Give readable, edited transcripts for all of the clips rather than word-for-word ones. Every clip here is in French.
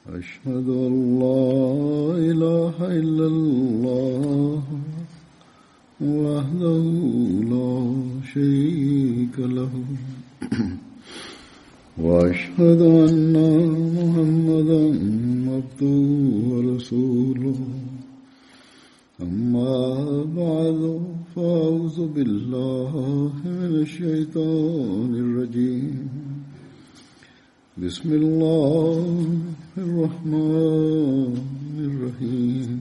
أشهد أن لا إله إلا الله وحده لا شريك له وأشهد أن محمدا عبده ورسوله أما بعد فأعوذ بالله من الشيطان الرجيم بسم الله الرحمن الرحيم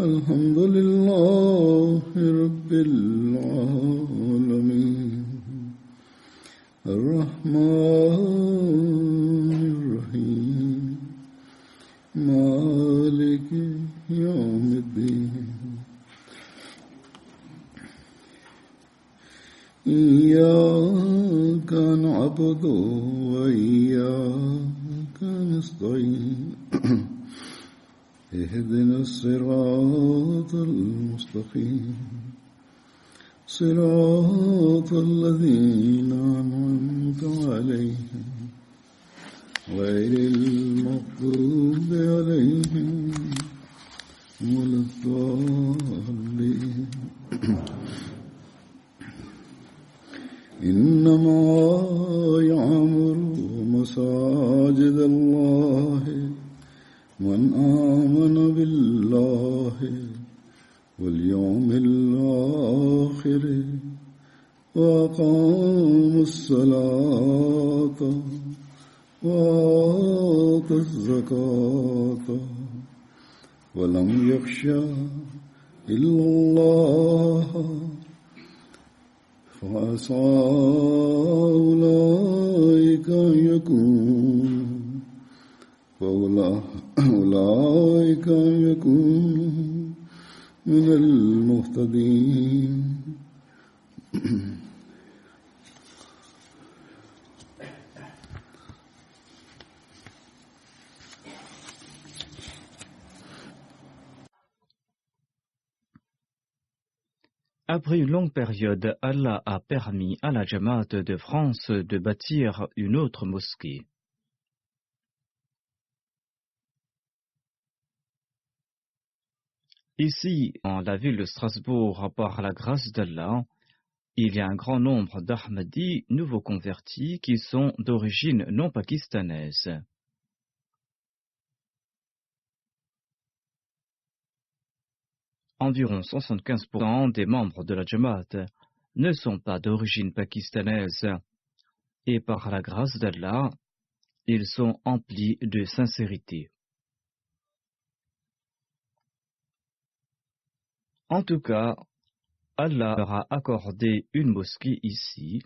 الحمد لله رب العالمين الرحمن الرحيم مالك يوم الدين إياك نعبد وإياك نستعين اهدنا الصراط المستقيم صراط الذين أنعمت عليهم غير المغضوب عليهم ولا الضالين إنما يعمر مساجد الله من آمن بالله واليوم الآخر وأقام الصلاة وآتى الزكاة ولم يخشى إلا الله فعسى أولئك أن يكونوا من المهتدين. Après une longue période, Allah a permis à la Jamaat de France de bâtir une autre mosquée. Ici, en la ville de Strasbourg, par la grâce d'Allah, il y a un grand nombre d'Ahmadis nouveaux convertis qui sont d'origine non pakistanaise. Environ 75% des membres de la Jamaat ne sont pas d'origine pakistanaise et par la grâce d'Allah, ils sont emplis de sincérité. En tout cas, Allah leur a accordé une mosquée ici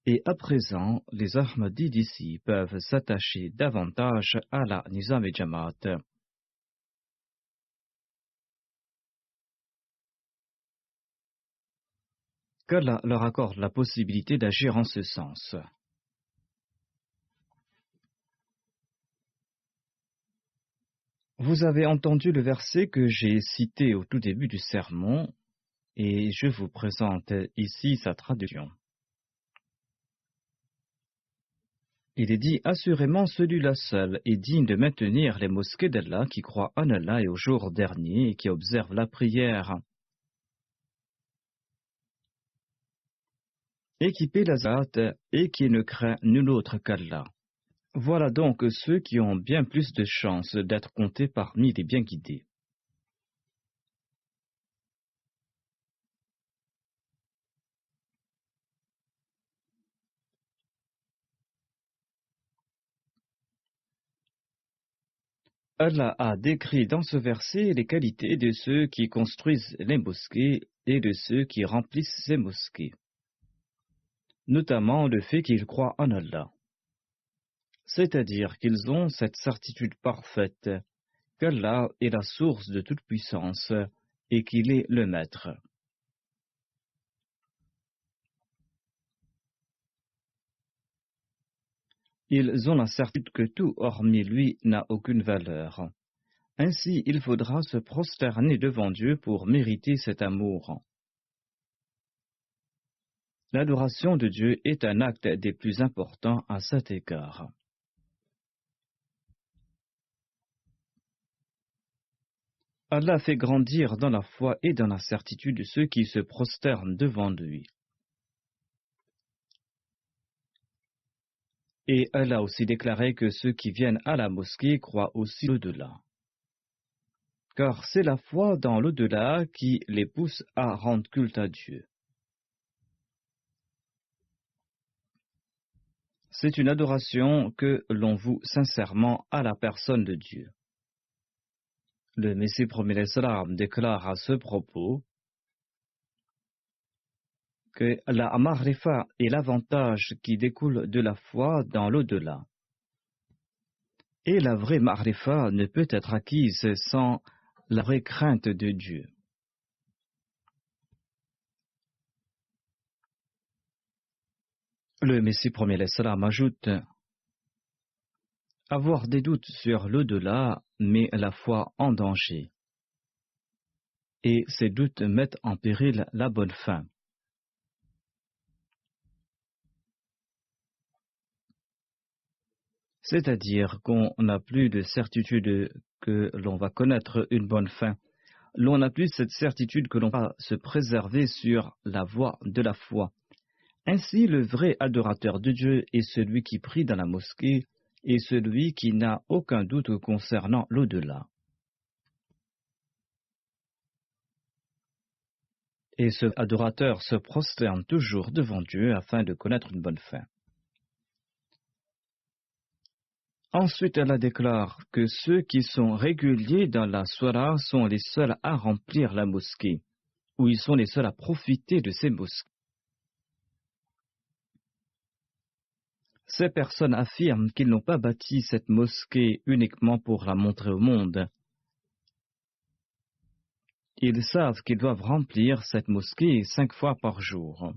et à présent, les Ahmadis d'ici peuvent s'attacher davantage à la Nizam-e-Jamaat. Qu'Allah leur accorde la possibilité d'agir en ce sens. Vous avez entendu le verset que j'ai cité au tout début du sermon et je vous présente ici sa traduction. Il est dit, assurément celui-là seul est digne de maintenir les mosquées d'Allah qui croient en Allah et au jour dernier et qui observent la prière. Et qui paie la zakat et qui ne craint nul autre qu'Allah. Voilà donc ceux qui ont bien plus de chances d'être comptés parmi les bien guidés. Allah a décrit dans ce verset les qualités de ceux qui construisent les mosquées et de ceux qui remplissent ces mosquées, notamment le fait qu'ils croient en Allah. C'est-à-dire qu'ils ont cette certitude parfaite qu'Allah est la source de toute puissance et qu'il est le maître. Ils ont la certitude que tout hormis lui n'a aucune valeur. Ainsi, il faudra se prosterner devant Dieu pour mériter cet amour. L'adoration de Dieu est un acte des plus importants à cet égard. Allah fait grandir dans la foi et dans la certitude ceux qui se prosternent devant lui. Et Allah a aussi déclaré que ceux qui viennent à la mosquée croient aussi l'au-delà. Car c'est la foi dans l'au-delà qui les pousse à rendre culte à Dieu. C'est une adoration que l'on voue sincèrement à la personne de Dieu. Le Messie premier salam déclare à ce propos que la ma'rifa est l'avantage qui découle de la foi dans l'au-delà. Et la vraie ma'rifa ne peut être acquise sans la vraie crainte de Dieu. Le Messie premier salam ajoute: avoir des doutes sur l'au-delà met la foi en danger. Et ces doutes mettent en péril la bonne fin. C'est-à-dire qu'on n'a plus de certitude que l'on va connaître une bonne fin. L'on n'a plus cette certitude que l'on va se préserver sur la voie de la foi. Ainsi, le vrai adorateur de Dieu est celui qui prie dans la mosquée et celui qui n'a aucun doute concernant l'au-delà. Et ce adorateur se prosterne toujours devant Dieu afin de connaître une bonne fin. Ensuite, Allah déclare que ceux qui sont réguliers dans la Salat sont les seuls à remplir la mosquée, ou ils sont les seuls à profiter de ces mosquées. Ces personnes affirment qu'ils n'ont pas bâti cette mosquée uniquement pour la montrer au monde. Ils savent qu'ils doivent remplir cette mosquée 5 fois par jour.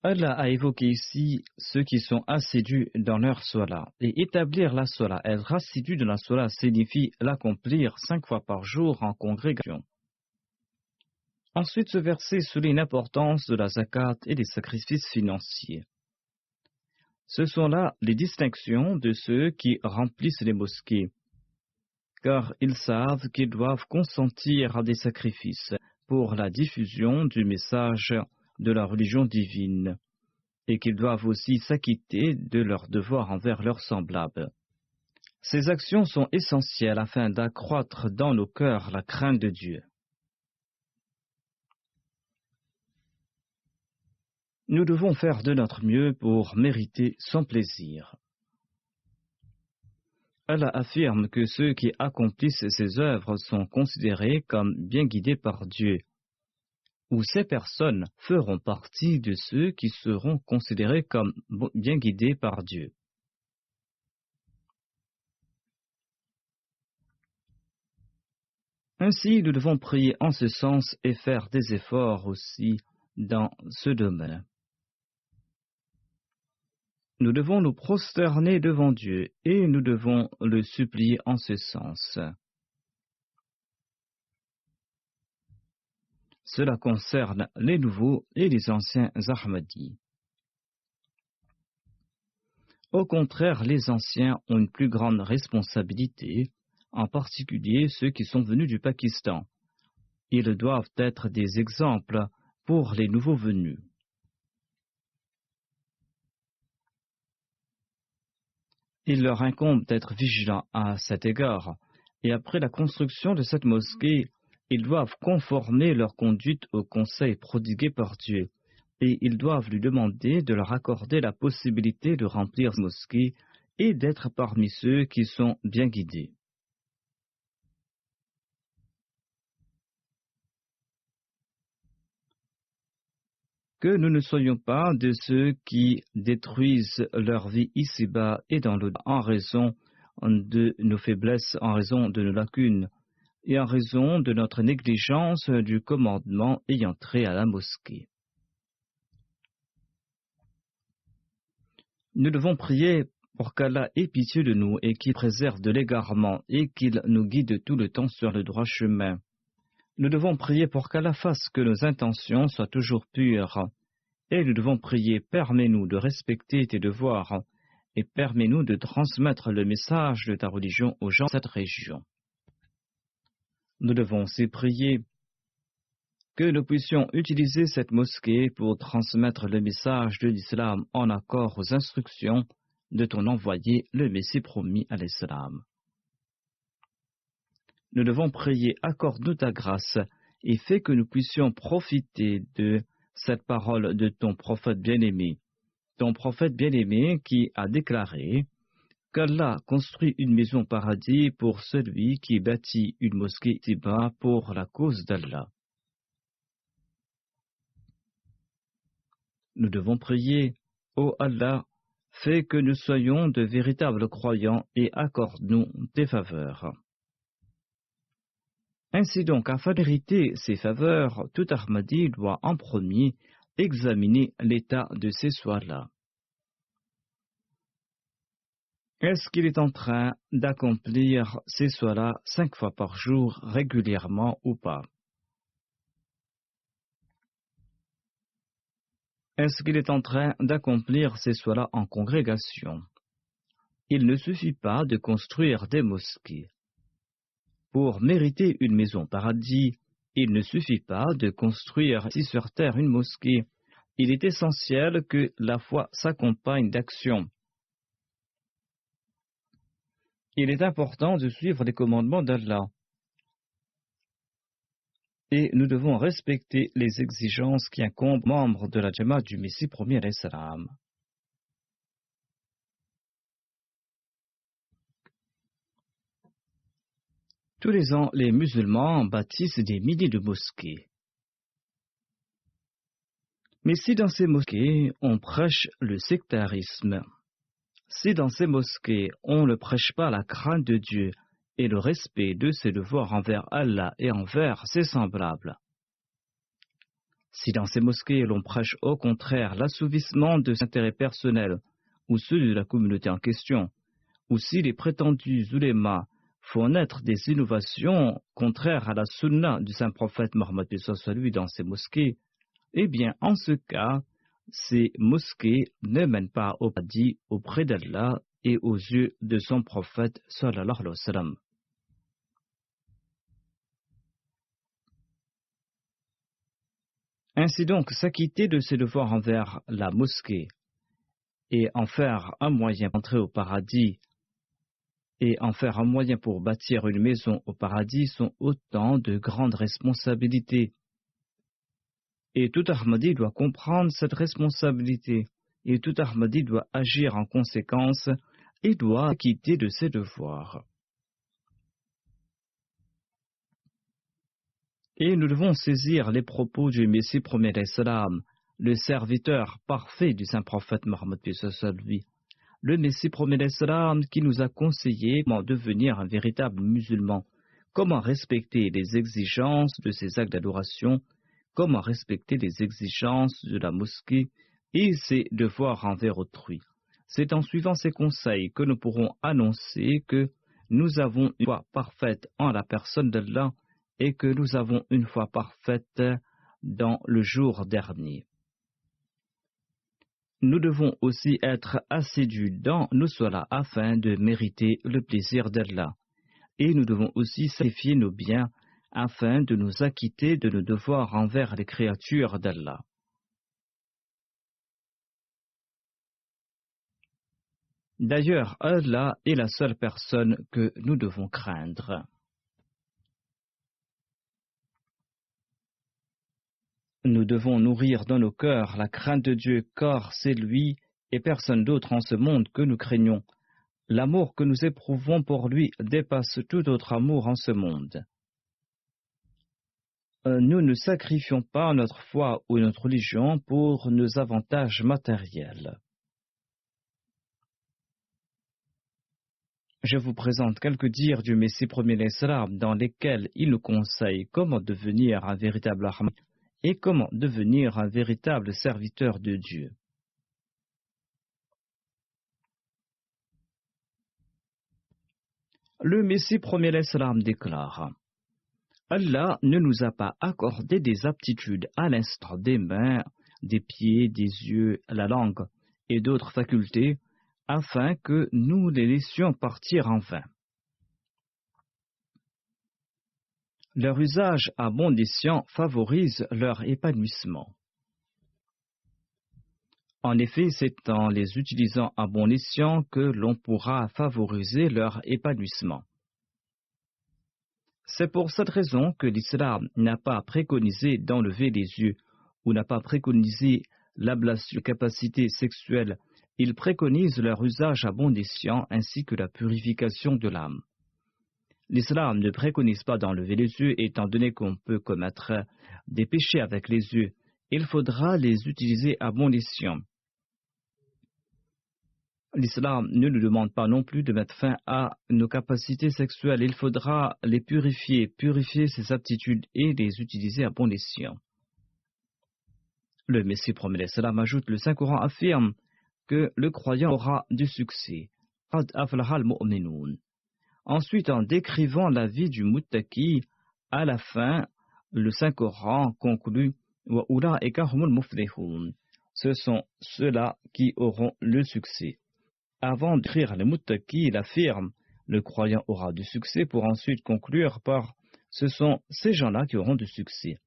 Allah a évoqué ici ceux qui sont assidus dans leur Salat. Et établir la Salat, être assidu dans la Salat signifie l'accomplir 5 fois par jour en congrégation. Ensuite, ce verset souligne l'importance de la zakat et des sacrifices financiers. Ce sont là les distinctions de ceux qui remplissent les mosquées, car ils savent qu'ils doivent consentir à des sacrifices pour la diffusion du message de la religion divine, et qu'ils doivent aussi s'acquitter de leurs devoirs envers leurs semblables. Ces actions sont essentielles afin d'accroître dans nos cœurs la crainte de Dieu. Nous devons faire de notre mieux pour mériter son plaisir. Allah affirme que ceux qui accomplissent ces œuvres sont considérés comme bien guidés par Dieu, ou ces personnes feront partie de ceux qui seront considérés comme bien guidés par Dieu. Ainsi, nous devons prier en ce sens et faire des efforts aussi dans ce domaine. Nous devons nous prosterner devant Dieu et nous devons le supplier en ce sens. Cela concerne les nouveaux et les anciens Ahmadis. Au contraire, les anciens ont une plus grande responsabilité, en particulier ceux qui sont venus du Pakistan. Ils doivent être des exemples pour les nouveaux venus. Il leur incombe d'être vigilants à cet égard, et après la construction de cette mosquée, ils doivent conformer leur conduite aux conseils prodigués par Dieu, et ils doivent lui demander de leur accorder la possibilité de remplir cette mosquée et d'être parmi ceux qui sont bien guidés. Que nous ne soyons pas de ceux qui détruisent leur vie ici-bas et dans l'au-delà en raison de nos faiblesses, en raison de nos lacunes et en raison de notre négligence du commandement ayant trait à la mosquée. Nous devons prier pour qu'Allah ait pitié de nous et qu'il préserve de l'égarement et qu'il nous guide tout le temps sur le droit chemin. Nous devons prier pour qu'Allah fasse que nos intentions soient toujours pures. Et nous devons prier, permets-nous de respecter tes devoirs et permets-nous de transmettre le message de ta religion aux gens de cette région. Nous devons aussi prier que nous puissions utiliser cette mosquée pour transmettre le message de l'islam en accord aux instructions de ton envoyé, le Messie promis à l'islam. Nous devons prier, accorde-nous ta grâce et fais que nous puissions profiter de cette parole de ton prophète bien-aimé qui a déclaré qu'Allah construit une maison paradis pour celui qui bâtit une mosquée Tiba pour la cause d'Allah. Nous devons prier, ô Allah, fais que nous soyons de véritables croyants et accorde-nous tes faveurs. Ainsi donc, afin de mériter ces faveurs, tout Ahmadi doit en premier examiner l'état de ces soins-là. Est-ce qu'il est en train d'accomplir ces soins-là 5 fois par jour régulièrement ou pas? Est-ce qu'il est en train d'accomplir ces soins-là en congrégation? Il ne suffit pas de construire des mosquées. Pour mériter une maison paradis, il ne suffit pas de construire ici sur terre une mosquée. Il est essentiel que la foi s'accompagne d'action. Il est important de suivre les commandements d'Allah. Et nous devons respecter les exigences qui incombent aux membres de la Jamaat du Messie promis alayhi salam. Tous les ans, les musulmans bâtissent des milliers de mosquées. Mais si dans ces mosquées, on prêche le sectarisme, si dans ces mosquées, on ne prêche pas la crainte de Dieu et le respect de ses devoirs envers Allah et envers ses semblables, si dans ces mosquées, l'on prêche au contraire l'assouvissement de ses intérêts personnels ou ceux de la communauté en question, ou si les prétendus ulémas font naître des innovations contraires à la sunna du saint prophète Mohammed lui dans ces mosquées, eh bien, en ce cas, ces mosquées ne mènent pas au paradis auprès d'Allah et aux yeux de son prophète sallallahu alayhi wa sallam. Ainsi donc, s'acquitter de ses devoirs envers la mosquée et en faire un moyen d'entrer au paradis et en faire un moyen pour bâtir une maison au paradis sont autant de grandes responsabilités. Et tout Ahmadi doit comprendre cette responsabilité, et tout Ahmadi doit agir en conséquence et doit acquitter de ses devoirs. Et nous devons saisir les propos du Messie promis alayhi salam, le serviteur parfait du saint prophète Mohammed lui. Le Messie promis alayhi salam qui nous a conseillé comment devenir un véritable musulman, comment respecter les exigences de ses actes d'adoration, comment respecter les exigences de la mosquée et ses devoirs envers autrui. C'est en suivant ces conseils que nous pourrons annoncer que nous avons une foi parfaite en la personne d'Allah et que nous avons une foi parfaite dans le jour dernier. Nous devons aussi être assidus dans nos solas afin de mériter le plaisir d'Allah. Et nous devons aussi sacrifier nos biens afin de nous acquitter de nos devoirs envers les créatures d'Allah. D'ailleurs, Allah est la seule personne que nous devons craindre. Nous devons nourrir dans nos cœurs la crainte de Dieu, car c'est lui et personne d'autre en ce monde que nous craignons. L'amour que nous éprouvons pour lui dépasse tout autre amour en ce monde. Nous ne sacrifions pas notre foi ou notre religion pour nos avantages matériels. Je vous présente quelques dires du Messie premier alayhi salam dans lesquels il nous conseille comment devenir un véritable Ahmadi et comment devenir un véritable serviteur de Dieu. Le Messie premier alayhi salam déclare: Allah ne nous a pas accordé des aptitudes à l'instar des mains, des pieds, des yeux, la langue et d'autres facultés, afin que nous les laissions partir en vain. Leur usage à bon escient favorise leur épanouissement. En effet, c'est en les utilisant à bon escient que l'on pourra favoriser leur épanouissement. C'est pour cette raison que l'islam n'a pas préconisé d'enlever les yeux ou n'a pas préconisé l'ablation de capacités sexuelles. Il préconise leur usage à bon escient ainsi que la purification de l'âme. L'islam ne préconise pas d'enlever les yeux étant donné qu'on peut commettre des péchés avec les yeux. Il faudra les utiliser à bon escient. L'islam ne nous demande pas non plus de mettre fin à nos capacités sexuelles. Il faudra les purifier ses aptitudes et les utiliser à bon escient. Le Messie promet l'Islam ajoute, le Saint-Coran affirme que le croyant aura du succès. Qad aflaha al-mu'minun. Ensuite, en décrivant la vie du muttaqi, à la fin, le Saint-Coran conclut wa ulaika humul muflihun. Ce sont ceux-là qui auront le succès. Avant d'écrire le muttaqi, il affirme le croyant aura du succès pour ensuite conclure par ce sont ces gens-là qui auront du succès.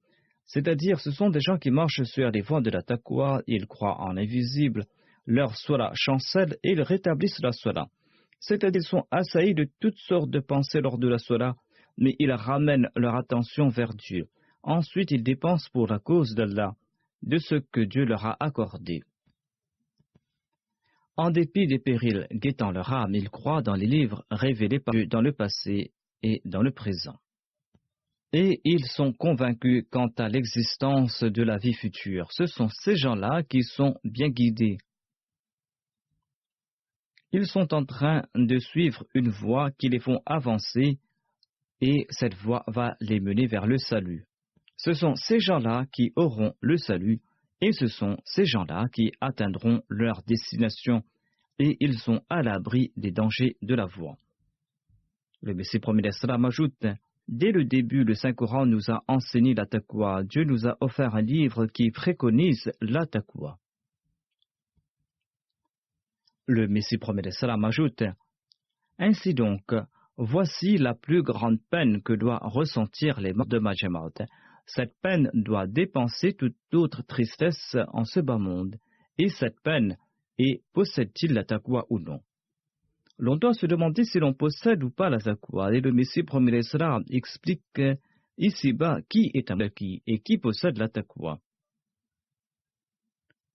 C'est-à-dire, ce sont des gens qui marchent sur les voies de la taqwa, ils croient en l'invisible, leur sola chancelle et ils rétablissent la sola. C'est-à-dire, ils sont assaillis de toutes sortes de pensées lors de la sola, mais ils ramènent leur attention vers Dieu. Ensuite, ils dépensent pour la cause d'Allah, de ce que Dieu leur a accordé. En dépit des périls guettant leur âme, ils croient dans les livres révélés par Dieu dans le passé et dans le présent. Et ils sont convaincus quant à l'existence de la vie future. Ce sont ces gens-là qui sont bien guidés. Ils sont en train de suivre une voie qui les font avancer et cette voie va les mener vers le salut. Ce sont ces gens-là qui auront le salut et ce sont ces gens-là qui atteindront leur destination et ils sont à l'abri des dangers de la voie. Le Messie promis d'Islam ajoute, dès le début, le Saint-Coran nous a enseigné la taqwa. Dieu nous a offert un livre qui préconise la taqwa. Le Messie promet d'Islam ajoute, ainsi donc, voici la plus grande peine que doit ressentir les morts de ma Jamaat. Cette peine doit dépenser toute autre tristesse en ce bas monde. Et cette peine, possède-t-il la taqwa ou non? L'on doit se demander si l'on possède ou pas la taqwa. Et le Messie promet l'Islam explique ici-bas qui est un muttaqi et qui possède la taqwa.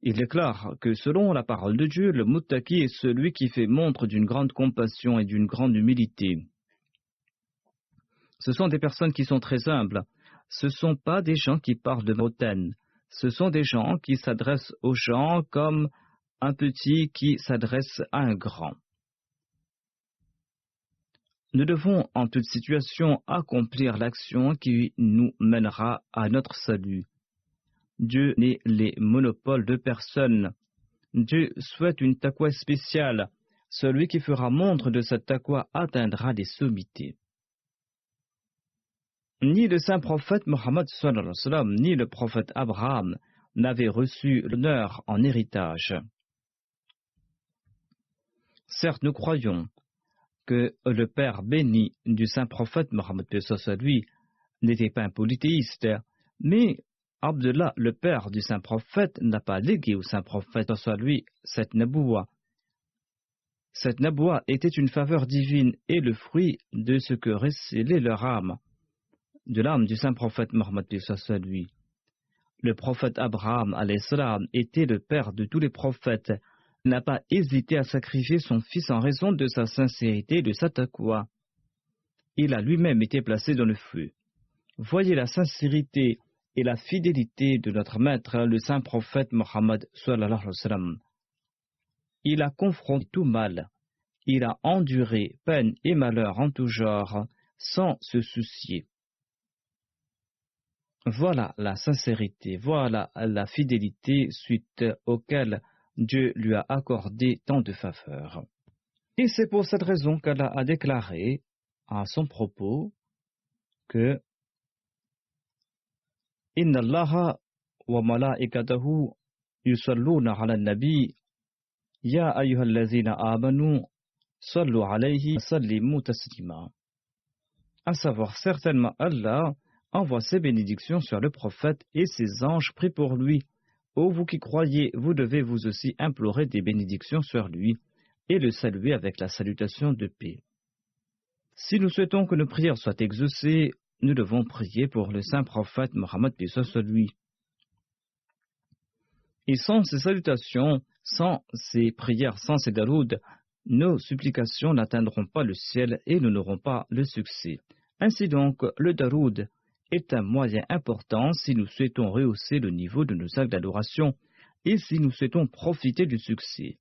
Il déclare que selon la parole de Dieu, le muttaqi est celui qui fait montre d'une grande compassion et d'une grande humilité. Ce sont des personnes qui sont très humbles. Ce ne sont pas des gens qui parlent de hautaine. Ce sont des gens qui s'adressent aux gens comme un petit qui s'adresse à un grand. Nous devons en toute situation accomplir l'action qui nous mènera à notre salut. Dieu n'est les monopoles de personne. Dieu souhaite une taqwa spéciale. Celui qui fera montre de cette taqwa atteindra des sommités. Ni le saint prophète Mohammed sallallahu alayhi wa sallam, ni le prophète Abraham n'avaient reçu l'honneur en héritage. Certes, nous croyons que le père béni du saint prophète Mohammed lui n'était pas un polythéiste, mais Abdullah, le père du saint prophète, n'a pas légué au saint prophète lui cette naboua. Cette naboua était une faveur divine et le fruit de ce que récélait leur âme, de l'âme du saint prophète Mohammed lui. Le prophète Abraham alayhi salam était le père de tous les prophètes. Il n'a pas hésité à sacrifier son fils en raison de sa sincérité et de sa taqwa. Il a lui-même été placé dans le feu. Voyez la sincérité et la fidélité de notre maître, le saint prophète Mohammed sallallahu alayhi wa sallam. Il a confronté tout mal. Il a enduré peine et malheur en tout genre, sans se soucier. Voilà la sincérité, voilà la fidélité suite auquel Dieu lui a accordé tant de faveurs. Et c'est pour cette raison qu'Allah a déclaré à son propos que Inna Allaha wa malaikatahu yusalluna ala nabi Ya ayyuhallazina amanu, sallu alayhi sallimu taslima. À savoir, certainement Allah envoie ses bénédictions sur le prophète et ses anges prient pour lui. Ô vous qui croyez, vous devez vous aussi implorer des bénédictions sur lui et le saluer avec la salutation de paix. Si nous souhaitons que nos prières soient exaucées, nous devons prier pour le saint prophète Mohammed paix soit sur lui. Et sans ces salutations, sans ces prières, sans ces darouds, nos supplications n'atteindront pas le ciel et nous n'aurons pas le succès. Ainsi donc, le daroud est un moyen important si nous souhaitons rehausser le niveau de nos actes d'adoration et si nous souhaitons profiter du succès.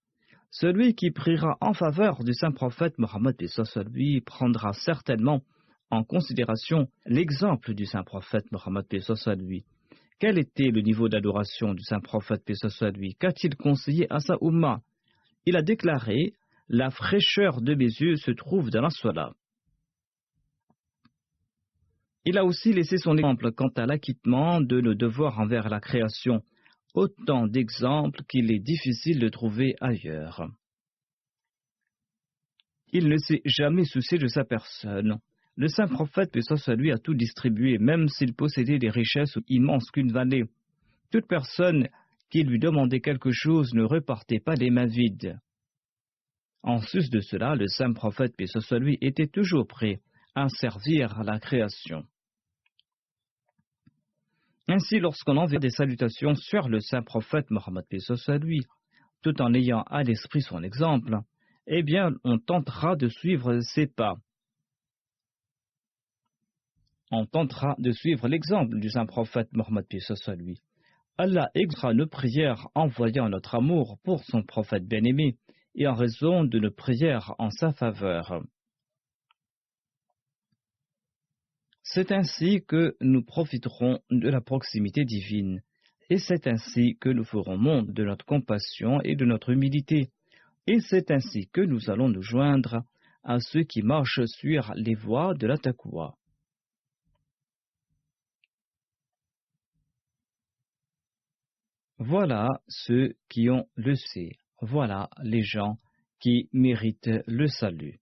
Celui qui priera en faveur du saint prophète Mohammed paix soit sur lui prendra certainement en considération l'exemple du saint prophète Mohammed paix soit sur lui. Quel était le niveau d'adoration du saint prophète paix soit sur lui? Qu'a-t-il conseillé à sa Ummah? Il a déclaré: la fraîcheur de mes yeux se trouve dans la Salat. Il a aussi laissé son exemple quant à l'acquittement de nos devoirs envers la création, autant d'exemples qu'il est difficile de trouver ailleurs. Il ne s'est jamais soucié de sa personne. Le saint prophète paix soit sur lui a tout distribué, même s'il possédait des richesses immenses qu'une vallée. Toute personne qui lui demandait quelque chose ne repartait pas les mains vides. En sus de cela, le saint prophète paix soit sur lui était toujours prêt à servir la création. Ainsi, lorsqu'on envoie des salutations sur le saint prophète Mohammed paix soit sur lui, tout en ayant à l'esprit son exemple, eh bien, on tentera de suivre ses pas. On tentera de suivre l'exemple du saint prophète Mohammed paix soit sur lui. Allah exaucera nos prières en voyant notre amour pour son prophète bien-aimé et en raison de nos prières en sa faveur. C'est ainsi que nous profiterons de la proximité divine, et c'est ainsi que nous ferons montre de notre compassion et de notre humilité, et c'est ainsi que nous allons nous joindre à ceux qui marchent sur les voies de la taqwa. Voilà ceux qui ont le C. Voilà les gens qui méritent le salut.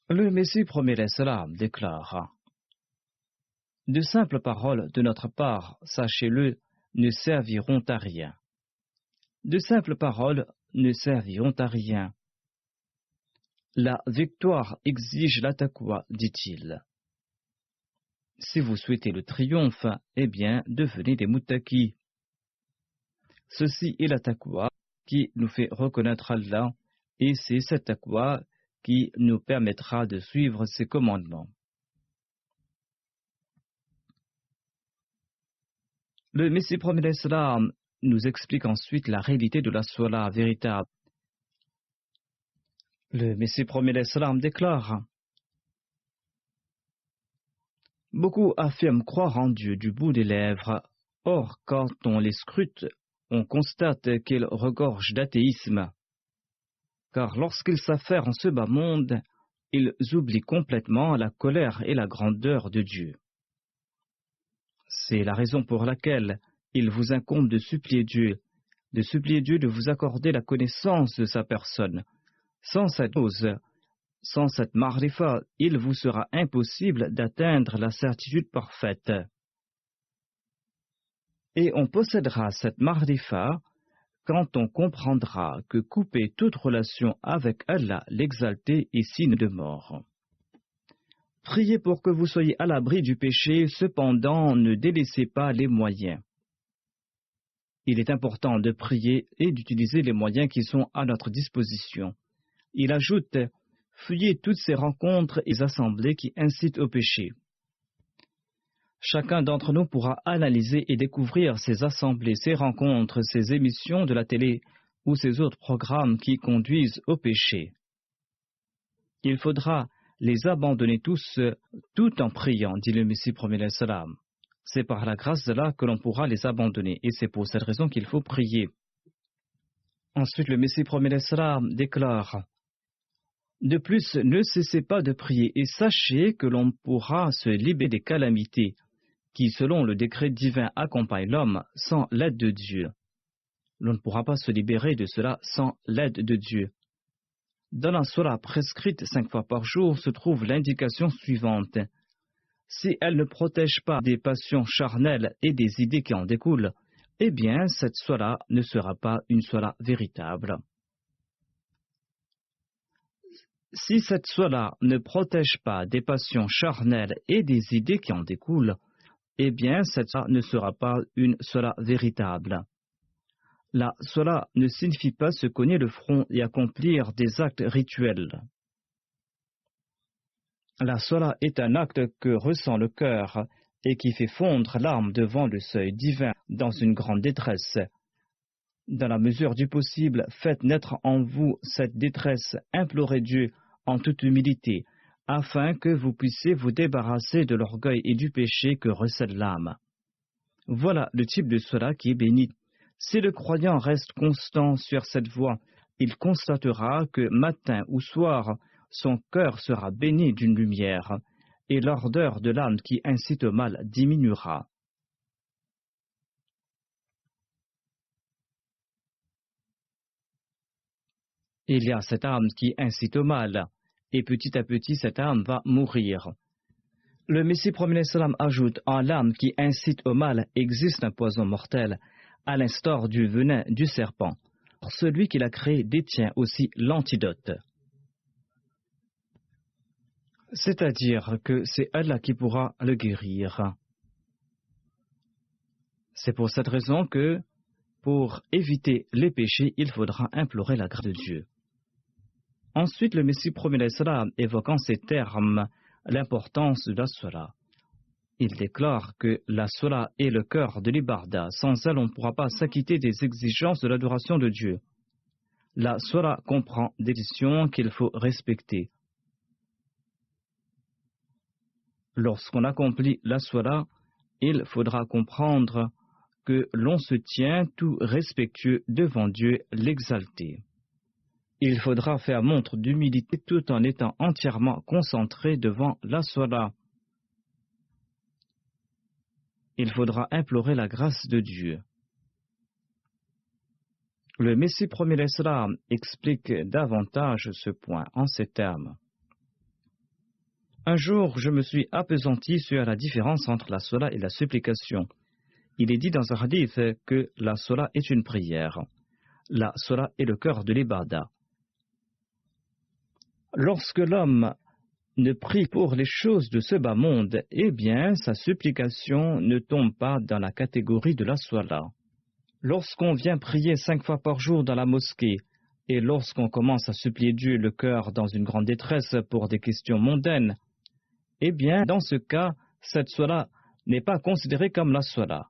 Le Messie promet l'Islam déclare: de simples paroles de notre part, sachez-le, ne serviront à rien. De simples paroles ne serviront à rien. La victoire exige la taqwa, dit-il. Si vous souhaitez le triomphe, eh bien, devenez des muttaqis. Ceci est la taqwa qui nous fait reconnaître Allah, et c'est cette taqwa qui nous permettra de suivre ses commandements. Le Messie promet l'Islam nous explique ensuite la réalité de la Salat véritable. Le Messie promet l'Islam déclare: beaucoup affirment croire en Dieu du bout des lèvres, or quand on les scrute, on constate qu'ils regorgent d'athéisme. Car lorsqu'ils s'affairent en ce bas monde, ils oublient complètement la colère et la grandeur de Dieu. C'est la raison pour laquelle il vous incombe de supplier Dieu de vous accorder la connaissance de sa personne. Sans cette chose, sans cette ma'rifa, il vous sera impossible d'atteindre la certitude parfaite. Et on possédera cette ma'rifa quand on comprendra que couper toute relation avec Allah l'exalté est signe de mort. Priez pour que vous soyez à l'abri du péché, cependant ne délaissez pas les moyens. Il est important de prier et d'utiliser les moyens qui sont à notre disposition. Il ajoute: fuyez toutes ces rencontres et assemblées qui incitent au péché. Chacun d'entre nous pourra analyser et découvrir ces assemblées, ces rencontres, ces émissions de la télé ou ces autres programmes qui conduisent au péché. Il faudra les abandonner tous, tout en priant, dit le Messie promet l'Islam. C'est par la grâce d'Allah que l'on pourra les abandonner, et c'est pour cette raison qu'il faut prier. Ensuite, le Messie promet l'Islam déclare: de plus, ne cessez pas de prier et sachez que l'on pourra se libérer des calamités qui, selon le décret divin, accompagnent l'homme sans l'aide de Dieu. L'on ne pourra pas se libérer de cela sans l'aide de Dieu. Dans la Sola prescrite 5 fois par jour se trouve l'indication suivante. Si elle ne protège pas des passions charnelles et des idées qui en découlent, eh bien cette Sola ne sera pas une Sola véritable. Si cette Sola ne protège pas des passions charnelles et des idées qui en découlent, eh bien cette Sola ne sera pas une Sola véritable. La Sola ne signifie pas se cogner le front et accomplir des actes rituels. La Sola est un acte que ressent le cœur et qui fait fondre l'âme devant le seuil divin dans une grande détresse. Dans la mesure du possible, faites naître en vous cette détresse, implorez Dieu en toute humilité, afin que vous puissiez vous débarrasser de l'orgueil et du péché que recèle l'âme. Voilà le type de Sola qui est béni. Si le croyant reste constant sur cette voie, il constatera que matin ou soir, son cœur sera béni d'une lumière, et l'ardeur de l'âme qui incite au mal diminuera. Il y a cette âme qui incite au mal, et petit à petit cette âme va mourir. Le Messie prophète sallam ajoute, en l'âme qui incite au mal existe un poison mortel, à l'instar du venin du serpent. Celui qui l'a créé détient aussi l'antidote. C'est-à-dire que c'est Allah qui pourra le guérir. C'est pour cette raison que, pour éviter les péchés, il faudra implorer la grâce de Dieu. Ensuite, le Messie prophète sallam évoque en ces termes l'importance de la Sola. Il déclare que la Sola est le cœur de l'ibarda. Sans elle, on ne pourra pas s'acquitter des exigences de l'adoration de Dieu. La Sola comprend des conditions qu'il faut respecter. Lorsqu'on accomplit la Sola, il faudra comprendre que l'on se tient tout respectueux devant Dieu l'exalté. Il faudra faire montre d'humilité tout en étant entièrement concentré devant la Sola. Il faudra implorer la grâce de Dieu. Le Messie prophète l'Islam explique davantage ce point en ces termes. Un jour, je me suis appesanti sur la différence entre la Sola et la supplication. Il est dit dans un hadith que la Sola est une prière. La Sola est le cœur de l'Ibada. Lorsque l'homme ne prie pour les choses de ce bas monde, eh bien, sa supplication ne tombe pas dans la catégorie de la Sola. Lorsqu'on vient prier 5 fois par jour dans la mosquée, et lorsqu'on commence à supplier Dieu le cœur dans une grande détresse pour des questions mondaines, eh bien, dans ce cas, cette Sola n'est pas considérée comme la Sola.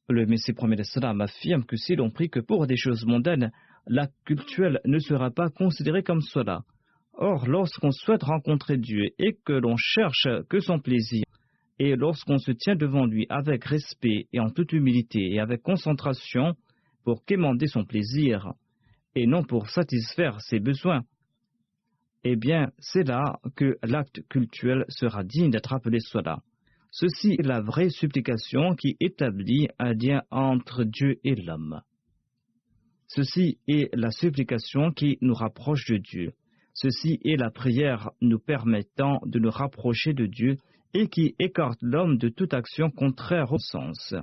Le Messie prophète sallam affirme que si l'on prie que pour des choses mondaines, l'acte cultuel ne sera pas considéré comme Sola. Or, lorsqu'on souhaite rencontrer Dieu et que l'on cherche que son plaisir, et lorsqu'on se tient devant lui avec respect et en toute humilité et avec concentration pour quémander son plaisir, et non pour satisfaire ses besoins, eh bien, c'est là que l'acte cultuel sera digne d'être appelé Sola. Ceci est la vraie supplication qui établit un lien entre Dieu et l'homme. Ceci est la supplication qui nous rapproche de Dieu. Ceci est la prière nous permettant de nous rapprocher de Dieu et qui écarte l'homme de toute action contraire au sens.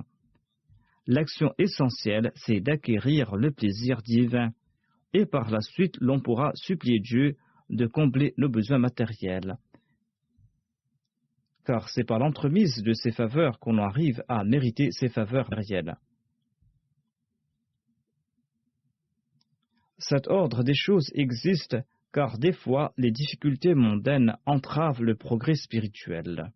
L'action essentielle, c'est d'acquérir le plaisir divin, et par la suite, l'on pourra supplier Dieu de combler nos besoins matériels. Car c'est par l'entremise de ces faveurs qu'on arrive à mériter ces faveurs matérielles. Cet ordre des choses existe car des fois les difficultés mondaines entravent le progrès spirituel.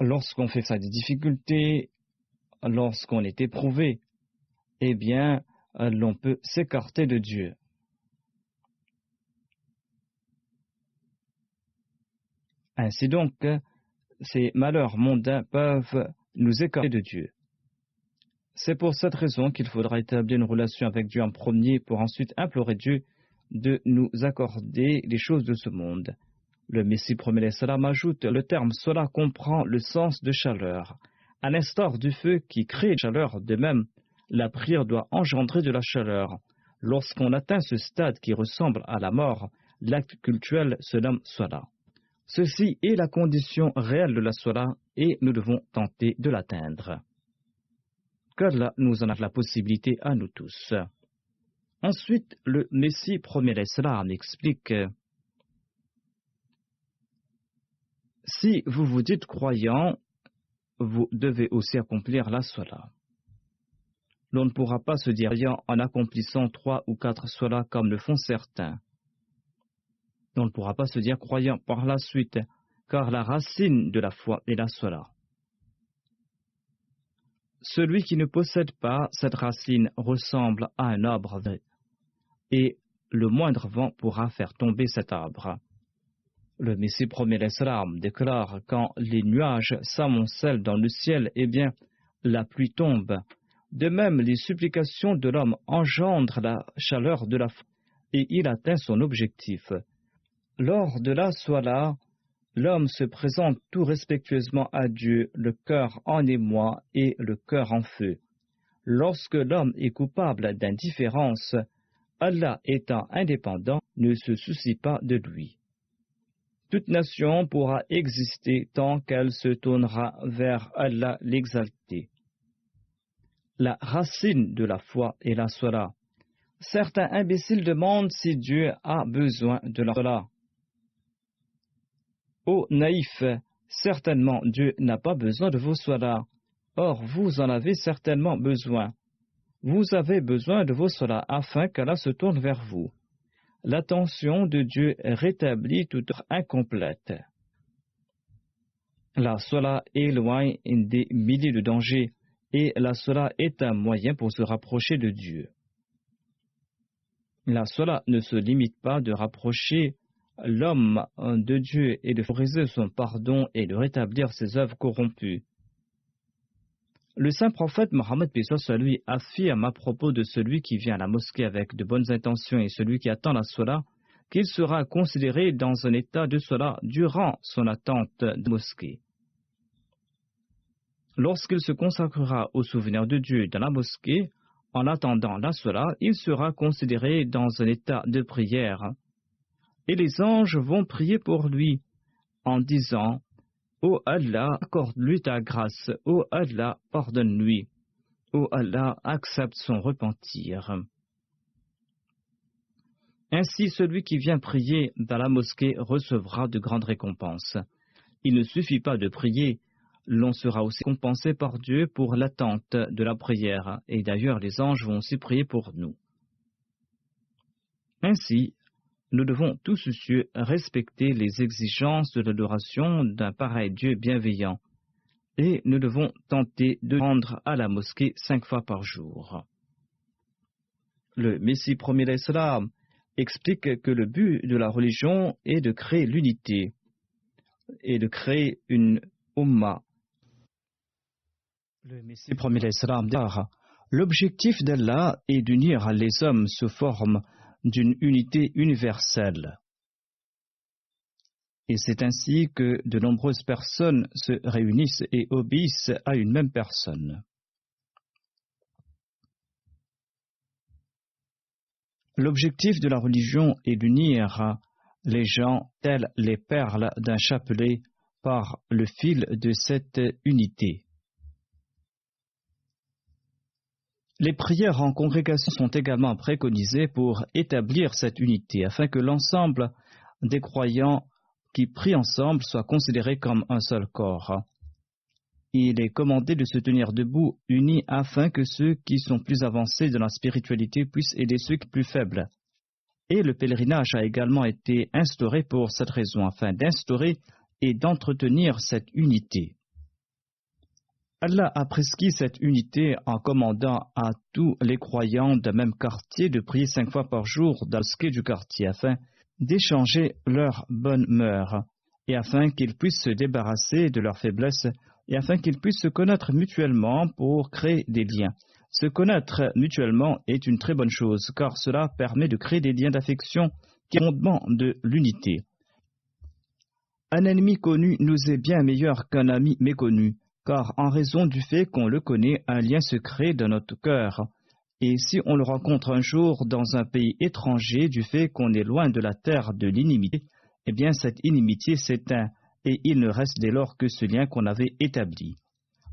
Lorsqu'on fait ça des difficultés, lorsqu'on est éprouvé, eh bien, l'on peut s'écarter de Dieu. Ainsi donc, ces malheurs mondains peuvent nous écarter de Dieu. C'est pour cette raison qu'il faudra établir une relation avec Dieu en premier pour ensuite implorer Dieu de nous accorder les choses de ce monde. Le Messie prophète sallam ajoute, le terme Sola comprend le sens de chaleur. À l'instar du feu qui crée la chaleur, de même, la prière doit engendrer de la chaleur. Lorsqu'on atteint ce stade qui ressemble à la mort, l'acte cultuel se nomme Salah. Ceci est la condition réelle de la Salah et nous devons tenter de l'atteindre. Qu'Allah nous en a la possibilité à nous tous. Ensuite, le Messie premier l'Islam explique: si vous vous dites croyant, vous devez aussi accomplir la Salah. L'on ne pourra pas se dire croyant en accomplissant 3 ou 4 Salah comme le font certains. On ne pourra pas se dire croyant par la suite, car la racine de la foi est la Salah. Celui qui ne possède pas cette racine ressemble à un arbre, et le moindre vent pourra faire tomber cet arbre. Le Messie premier l'Islam déclare: quand les nuages s'amoncellent dans le ciel, eh bien, la pluie tombe. De même, les supplications de l'homme engendrent la chaleur de la foi, et il atteint son objectif. Lors de la Salah, l'homme se présente tout respectueusement à Dieu, le cœur en émoi et le cœur en feu. Lorsque l'homme est coupable d'indifférence, Allah étant indépendant, ne se soucie pas de lui. Toute nation pourra exister tant qu'elle se tournera vers Allah l'exalté. La racine de la foi est la Salah. Certains imbéciles demandent si Dieu a besoin de la Salah. Ô naïfs, certainement Dieu n'a pas besoin de vos Salah. Or, vous en avez certainement besoin. Vous avez besoin de vos Salah afin qu'Allah se tourne vers vous. L'attention de Dieu rétablit toute incomplète. La Salah éloigne des milliers de dangers et la Salah est un moyen pour se rapprocher de Dieu. La Salah ne se limite pas de rapprocher l'homme de Dieu et de favoriser son pardon et de rétablir ses œuvres corrompues. Le saint prophète Mohammed lui affirme à propos de celui qui vient à la mosquée avec de bonnes intentions et celui qui attend la Salah qu'il sera considéré dans un état de Salah durant son attente de mosquée. Lorsqu'il se consacrera au souvenir de Dieu dans la mosquée, en attendant la Salah, il sera considéré dans un état de prière. Et les anges vont prier pour lui en disant: Ô Allah, accorde-lui ta grâce. Ô Allah, pardonne-lui. Ô Allah, accepte son repentir. Ainsi, celui qui vient prier dans la mosquée recevra de grandes récompenses. Il ne suffit pas de prier, l'on sera aussi compensé par Dieu pour l'attente de la prière. Et d'ailleurs, les anges vont aussi prier pour nous. Ainsi, nous devons tout soucieux respecter les exigences de l'adoration d'un pareil Dieu bienveillant, et nous devons tenter de rendre à la mosquée 5 fois par jour. Le Messie premier l'Islam explique que le but de la religion est de créer l'unité et de créer une Ummah. Le Messie premier l'Islam déclare: l'objectif d'Allah est d'unir les hommes sous forme d'une unité universelle. Et c'est ainsi que de nombreuses personnes se réunissent et obéissent à une même personne. L'objectif de la religion est d'unir les gens tels les perles d'un chapelet par le fil de cette unité. Les prières en congrégation sont également préconisées pour établir cette unité, afin que l'ensemble des croyants qui prient ensemble soient considérés comme un seul corps. Il est commandé de se tenir debout, unis, afin que ceux qui sont plus avancés dans la spiritualité puissent aider ceux qui sont plus faibles. Et le pèlerinage a également été instauré pour cette raison, afin d'instaurer et d'entretenir cette unité. Allah a prescrit cette unité en commandant à tous les croyants d'un même quartier de prier 5 fois par jour dans le mosquée du quartier afin d'échanger leurs bonnes mœurs et afin qu'ils puissent se débarrasser de leurs faiblesses et afin qu'ils puissent se connaître mutuellement pour créer des liens. Se connaître mutuellement est une très bonne chose car cela permet de créer des liens d'affection qui sont fondement de l'unité. Un ennemi connu nous est bien meilleur qu'un ami méconnu. car en raison du fait qu'on le connaît, un lien secret dans notre cœur. Et si on le rencontre un jour dans un pays étranger, du fait qu'on est loin de la terre de l'inimitié, eh bien cette inimitié s'éteint et il ne reste dès lors que ce lien qu'on avait établi.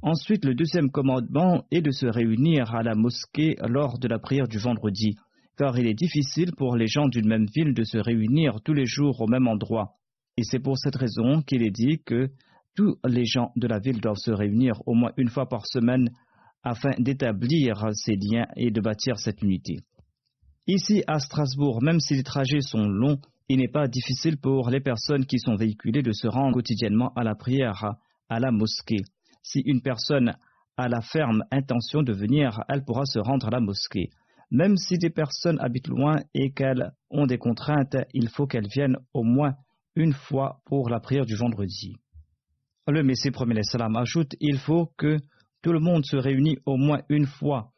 Ensuite, le deuxième commandement est de se réunir à la mosquée lors de la prière du vendredi, car il est difficile pour les gens d'une même ville de se réunir tous les jours au même endroit. Et c'est pour cette raison qu'il est dit que tous les gens de la ville doivent se réunir au moins une fois par semaine afin d'établir ces liens et de bâtir cette unité. Ici, à Strasbourg, même si les trajets sont longs, il n'est pas difficile pour les personnes qui sont véhiculées de se rendre quotidiennement à la prière, à la mosquée. Si une personne a la ferme intention de venir, elle pourra se rendre à la mosquée. Même si des personnes habitent loin et qu'elles ont des contraintes, il faut qu'elles viennent au moins une fois pour la prière du vendredi. Le Messie promet salam ajoute, il faut que tout le monde se réunisse au moins une fois.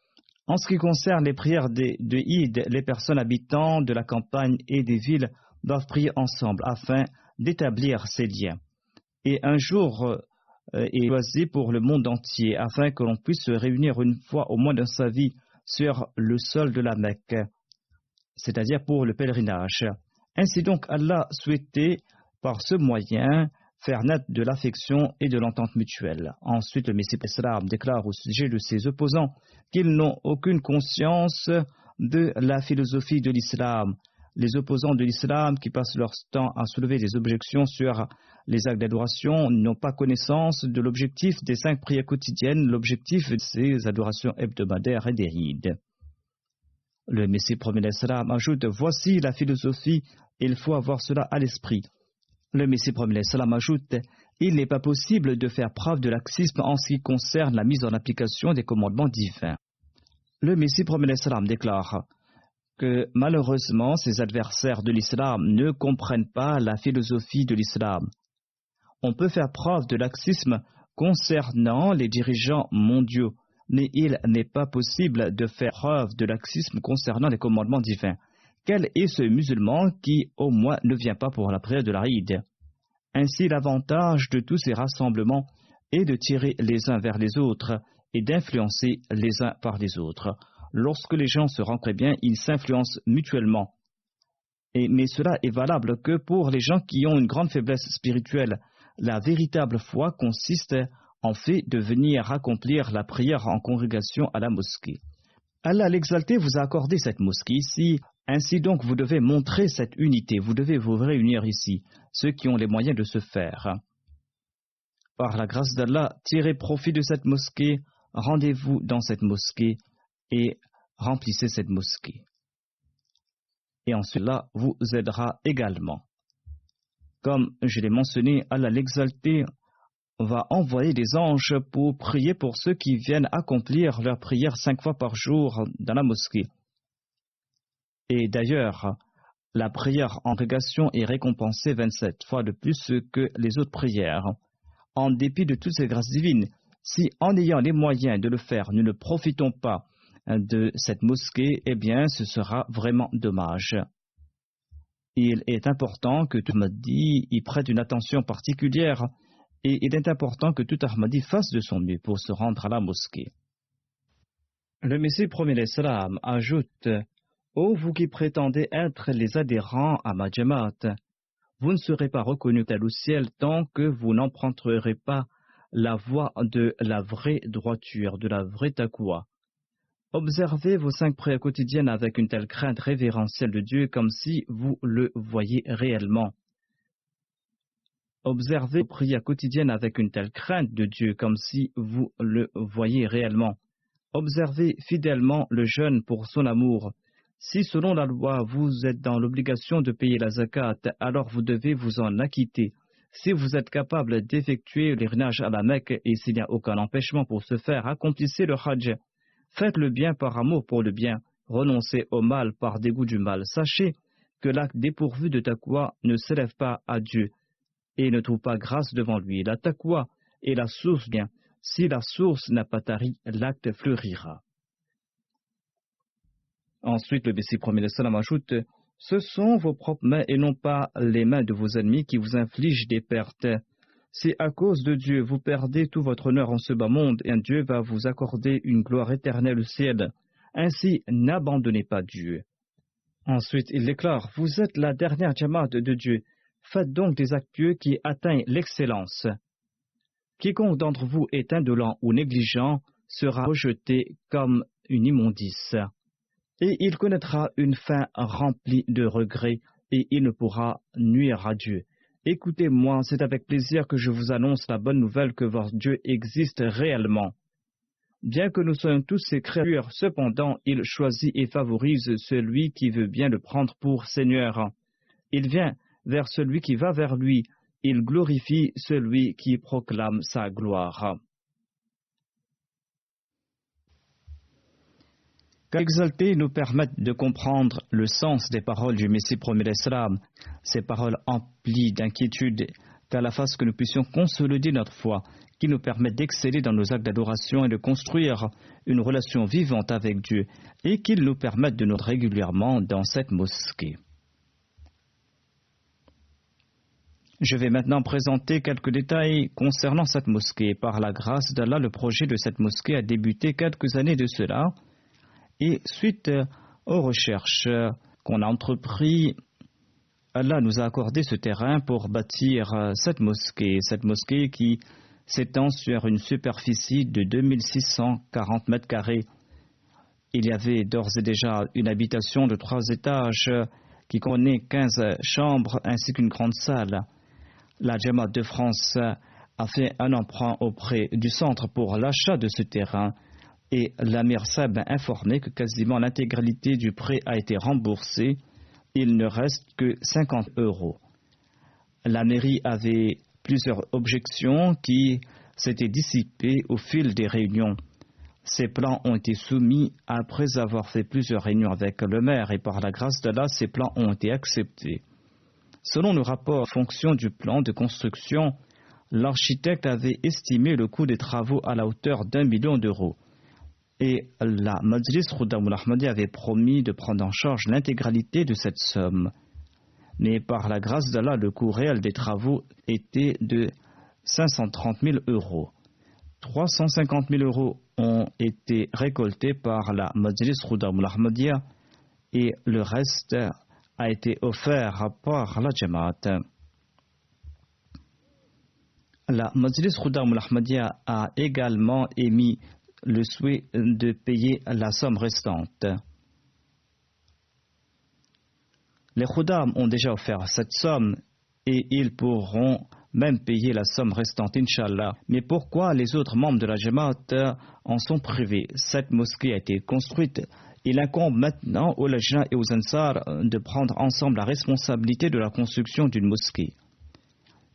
En ce qui concerne les prières de Eid, les personnes habitant de la campagne et des villes doivent prier ensemble afin d'établir ces liens. Et un jour est choisi pour le monde entier afin que l'on puisse se réunir une fois au moins dans sa vie sur le sol de la Mecque, c'est-à-dire pour le pèlerinage. Ainsi donc, Allah souhaitait par ce moyen faire naître de l'affection et de l'entente mutuelle. Ensuite, le Messie Islam déclare au sujet de ses opposants qu'ils n'ont aucune conscience de la philosophie de l'islam. Les opposants de l'islam qui passent leur temps à soulever des objections sur les actes d'adoration n'ont pas connaissance de l'objectif des 5 prières quotidiennes, l'objectif de ces adorations hebdomadaires et des rides. Le Messie promet l'Islam ajoute, voici la philosophie, il faut avoir cela à l'esprit. Le Messie promet l'Islam ajoute, il n'est pas possible de faire preuve de laxisme en ce qui concerne la mise en application des commandements divins. Le Messie promet l'Islam déclare que malheureusement ces adversaires de l'islam ne comprennent pas la philosophie de l'islam. On peut faire preuve de laxisme concernant les dirigeants mondiaux, mais il n'est pas possible de faire preuve de laxisme concernant les commandements divins. Quel est ce musulman qui au moins ne vient pas pour la prière de la Eid? Ainsi l'avantage de tous ces rassemblements est de tirer les uns vers les autres et d'influencer les uns par les autres. Lorsque les gens se rencontrent bien, ils s'influencent mutuellement. Mais cela est valable que pour les gens qui ont une grande faiblesse spirituelle. La véritable foi consiste en fait de venir accomplir la prière en congrégation à la mosquée. Allah l'exalté vous a accordé cette mosquée ici. Ainsi donc vous devez montrer cette unité. Vous devez vous réunir ici, ceux qui ont les moyens de se faire. Par la grâce d'Allah, tirez profit de cette mosquée, rendez-vous dans cette mosquée et remplissez cette mosquée. Et en cela vous aidera également. Comme je l'ai mentionné, Allah l'exalté va envoyer des anges pour prier pour ceux qui viennent accomplir leur prière 5 fois par jour dans la mosquée. Et d'ailleurs, la prière en congrégation est récompensée 27 fois de plus que les autres prières. En dépit de toutes ces grâces divines, si en ayant les moyens de le faire, nous ne profitons pas de cette mosquée, eh bien ce sera vraiment dommage. Il est important que tout Ahmadi y prête une attention particulière et il est important que tout Ahmadi fasse de son mieux pour se rendre à la mosquée. Le Messie promet l'Islam ajoute, ô vous qui prétendez être les adhérents à ma Jamaat, vous ne serez pas reconnus tel au ciel tant que vous n'emprunterez pas la voie de la vraie droiture, de la vraie taqwa. Observez vos 5 prières quotidiennes avec une telle crainte révérentielle de Dieu comme si vous le voyiez réellement. Observez vos prières quotidiennes avec une telle crainte de Dieu comme si vous le voyiez réellement. Observez fidèlement le jeûne pour son amour. Si selon la loi vous êtes dans l'obligation de payer la zakat, alors vous devez vous en acquitter. Si vous êtes capable d'effectuer le pèlerinage à la Mecque et s'il n'y a aucun empêchement pour ce faire, accomplissez le Hajj. Faites le bien par amour pour le bien, renoncez au mal par dégoût du mal. Sachez que l'acte dépourvu de taqwa ne s'élève pas à Dieu et ne trouve pas grâce devant lui. La taqwa est la source du bien. Si la source n'a pas tari, l'acte fleurira. Ensuite, le Messie promet le salam ajoute, ce sont vos propres mains et non pas les mains de vos ennemis qui vous infligent des pertes. Si à cause de Dieu vous perdez tout votre honneur en ce bas monde, et Dieu va vous accorder une gloire éternelle au ciel. Ainsi, n'abandonnez pas Dieu. Ensuite, il déclare, vous êtes la dernière Jamaat de Dieu. Faites donc des actes pieux qui atteignent l'excellence. Quiconque d'entre vous est indolent ou négligent sera rejeté comme une immondice. Et il connaîtra une fin remplie de regrets et il ne pourra nuire à Dieu. Écoutez-moi, c'est avec plaisir que je vous annonce la bonne nouvelle que votre Dieu existe réellement. Bien que nous soyons tous ses créatures, cependant, il choisit et favorise celui qui veut bien le prendre pour Seigneur. Il vient vers celui qui va vers lui. Il glorifie celui qui proclame sa gloire. Exaltés nous permettent de comprendre le sens des paroles du Messie promis l'Islam, ces paroles emplies d'inquiétude, qu'à la face que nous puissions consolider notre foi, qui nous permettent d'exceller dans nos actes d'adoration et de construire une relation vivante avec Dieu, et qu'ils nous permettent de nous régulièrement dans cette mosquée. Je vais maintenant présenter quelques détails concernant cette mosquée. Par la grâce d'Allah, le projet de cette mosquée a débuté quelques années de cela. Et suite aux recherches qu'on a entreprises, Allah nous a accordé ce terrain pour bâtir cette mosquée qui s'étend sur une superficie de 2640 mètres carrés. Il y avait d'ores et déjà une habitation de 3 étages qui comprenait 15 chambres ainsi qu'une grande salle. La Jamaat de France a fait un emprunt auprès du centre pour l'achat de ce terrain. Et l'Amir Sab a informé que quasiment l'intégralité du prêt a été remboursée. Il ne reste que 50 €. La mairie avait plusieurs objections qui s'étaient dissipées au fil des réunions. Ces plans ont été soumis après avoir fait plusieurs réunions avec le maire et par la grâce d'Allah, ces plans ont été acceptés. Selon le rapport en fonction du plan de construction, l'architecte avait estimé le coût des travaux à la hauteur d'1 million d'euros. Et la Majlis Khuddam al-Ahmadi avait promis de prendre en charge l'intégralité de cette somme. Mais par la grâce d'Allah, le coût réel des travaux était de 530 000 €. 350 000 € ont été récoltés par la Majlis Khuddam al-Ahmadi et le reste a été offert par la Jamaat. La Majlis Khuddam al-Ahmadi a également émis le souhait de payer la somme restante. Les Khuddam ont déjà offert cette somme et ils pourront même payer la somme restante, Inch'Allah. Mais pourquoi les autres membres de la Jamaat en sont privés? Cette mosquée a été construite. Il incombe maintenant aux Lajna et aux Ansar de prendre ensemble la responsabilité de la construction d'une mosquée.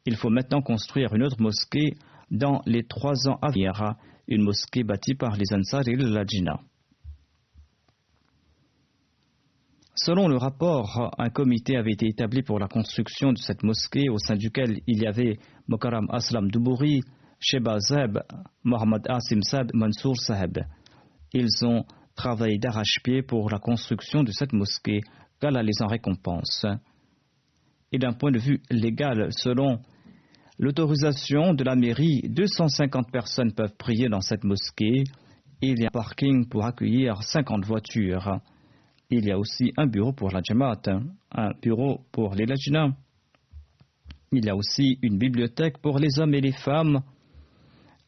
Il faut maintenant construire une autre mosquée dans les 3 ans à venir, une mosquée bâtie par les Ansar et les Lajna. Selon le rapport, un comité avait été établi pour la construction de cette mosquée au sein duquel il y avait Mokaram Aslam Dubouri, Sheba Zeb, Mohamed Asim Sad, Mansour Saheb. Ils ont travaillé d'arrache-pied pour la construction de cette mosquée, qu'Allah les en récompense. Et d'un point de vue légal, selon l'autorisation de la mairie, 250 personnes peuvent prier dans cette mosquée. Il y a un parking pour accueillir 50 voitures. Il y a aussi un bureau pour la Jamaat, un bureau pour les Lajna. Il y a aussi une bibliothèque pour les hommes et les femmes.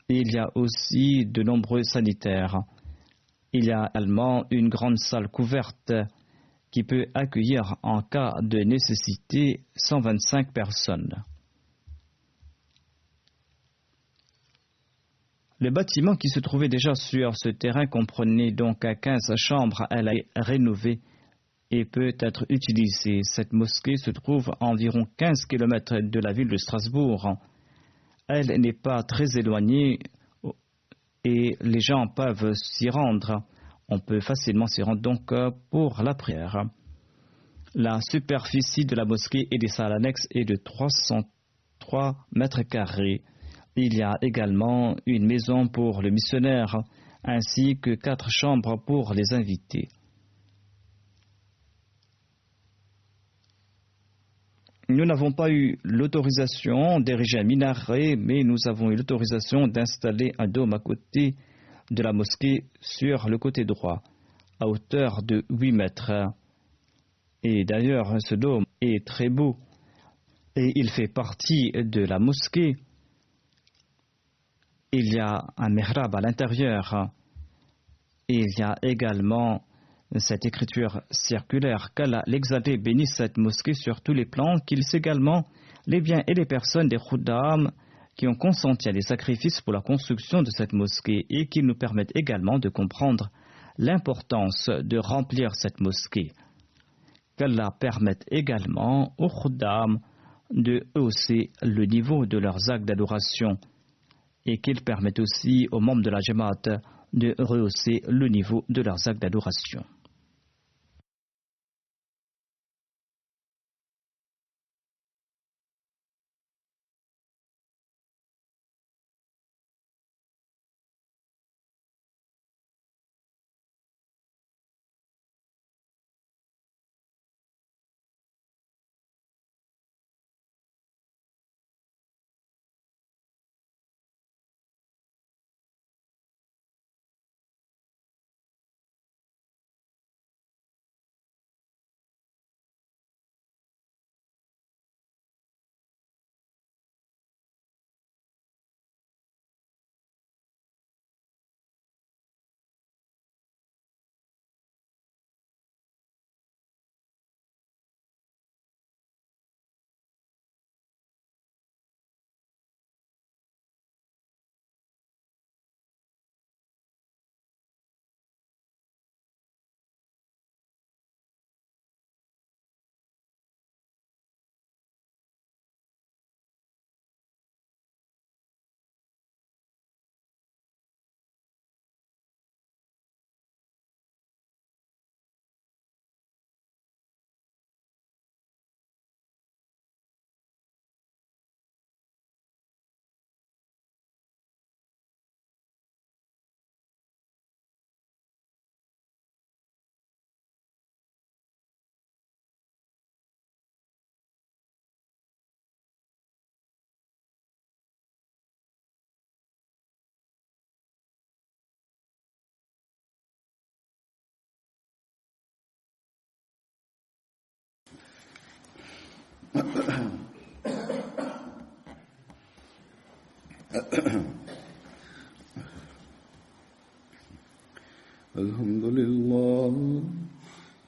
Il y a aussi de nombreux sanitaires. Il y a également une grande salle couverte qui peut accueillir en cas de nécessité 125 personnes. Le bâtiment qui se trouvait déjà sur ce terrain comprenait donc 15 chambres. Elle est rénovée et peut être utilisée. Cette mosquée se trouve à environ 15 km de la ville de Strasbourg. Elle n'est pas très éloignée et les gens peuvent s'y rendre. On peut facilement s'y rendre donc pour la prière. La superficie de la mosquée et des salles annexes est de 303 mètres carrés. Il y a également une maison pour le missionnaire, ainsi que 4 chambres pour les invités. Nous n'avons pas eu l'autorisation d'ériger un minaret, mais nous avons eu l'autorisation d'installer un dôme à côté de la mosquée sur le côté droit, à hauteur de 8 mètres. Et d'ailleurs, ce dôme est très beau et il fait partie de la mosquée. Il y a un mihrab à l'intérieur et il y a également cette écriture circulaire qu'Allah l'exalté bénisse cette mosquée sur tous les plans, qu'il sait également les biens et les personnes des khuddam qui ont consenti à des sacrifices pour la construction de cette mosquée et qui nous permettent également de comprendre l'importance de remplir cette mosquée. Qu'Allah permette également aux khuddam de hausser le niveau de leurs actes d'adoration et qu'il permette aussi aux membres de la Jamaat de rehausser le niveau de leurs actes d'adoration.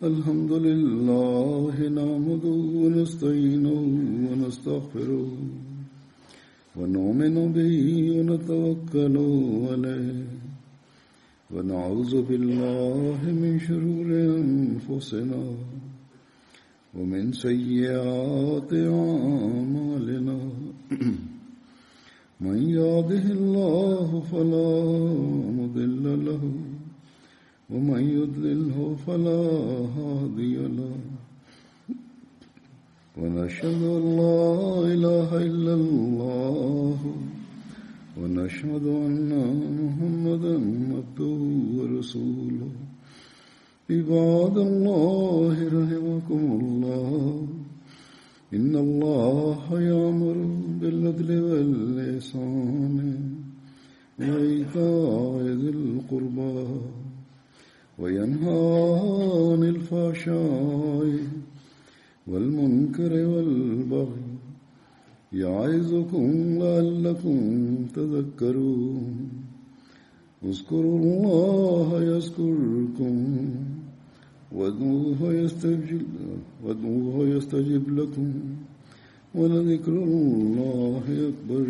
الحمد لله نحمده ونستعينه ونستغفره ونؤمن به ونتوكل عليه ونعوذ بالله من شرور أنفسنا ومن سيئات أعمالنا من يهده الله فلا مضل له ومن يضلله فلا هادي له ونشهد أن لا إله إلا الله ونشهد أن محمدا عبده ورسوله عباد الله رحمكم الله إن الله يأمر بالعدل والإحسان وإيتاء ذي القربى وينهى عن الفحشاء والمنكر والبغي يعظكم لعلكم تذكرون اذكروا الله يذكركم وادعوه يستجب لكم ولذكر الله أكبر